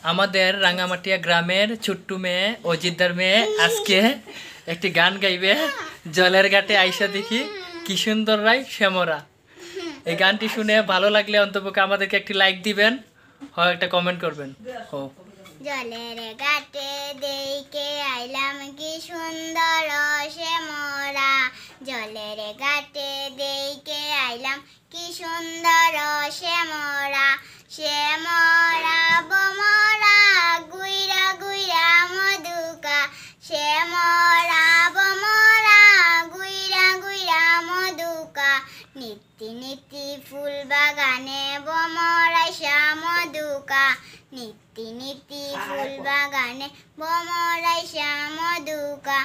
আমাদের রাঙ্গামাটিয়া গ্রামের ছোট্টু মেয়ে অজিতদার মেয়ে আজকে একটি গান গাইবে। জলের ঘাটে আইসা দেখি কি সুন্দর রায় শ্যামরা। এই গানটি শুনে ভালো লাগলে অন্তপক্ষে আমাদেরকে একটি লাইক দিবেন, হয় একটা কমেন্ট করবেন। জলের ঘাটে দেখে আইলাম কি সুন্দর শ্যামরা, জলের ঘাটে দেখে আইলাম কি সুন্দর শ্যামরা, শ্যামরা বমরা গুইরা গুইরা মধুকা, শ্যামরা বমরা গুইরা গুইরা মধুকা, নিত্যি নিত্যি ফুল বাগানে বমরাই শ্যামধুকা, নিত্যি নিত্যি ফুল বাগানে বমরাই শ্যামধুকা,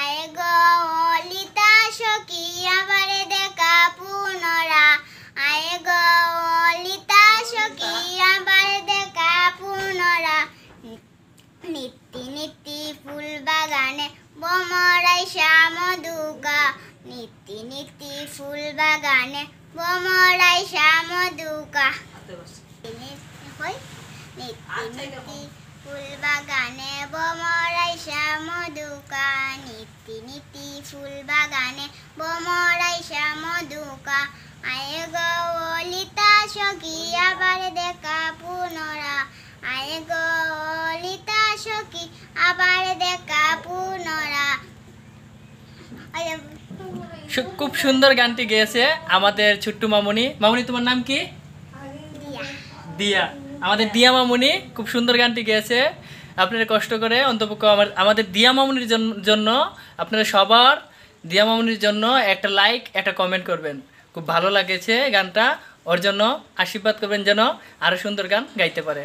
আয় গো ললিতা সখী আবার দেখা পুনরা, আয় গো ললিতা সখী আবার দেখা পুনরা, নিত্যি নিত্যি ফুল বাগানে বমরাই শ্যামধুকা, নিত্যি নিত্যি ফুল বাগানে বমরাই শ্যামধুকা, নিত্যি নিত্যি ফুল বাগানে বমরাই শ্যামধুকা, নিত্যি নিত্যি ফুল বাগানে বমরাই শ্যামধুকা, আয় গো ললিতা সখী আবার দেখা পুনরা, আয় গো ললিতা সখী আবার দেখা পুনরা। খুব সুন্দর গানটি গেয়েছে আমাদের ছোট্টু মামুনি। মামুনি তোমার নাম কি? দিয়া। আমাদের দিয়া মামুনি খুব সুন্দর গানটি গেয়েছে। আপনারা কষ্ট করে অন্তপক্ষ আমাদের দিয়া মামুনির জন্য আপনারা সবার দিয়া মামুনির জন্য একটা লাইক একটা কমেন্ট করবেন। খুব ভালো লাগেছে গানটা, ওর জন্য আশীর্বাদ করবেন যেন আরো সুন্দর গান গাইতে পারে।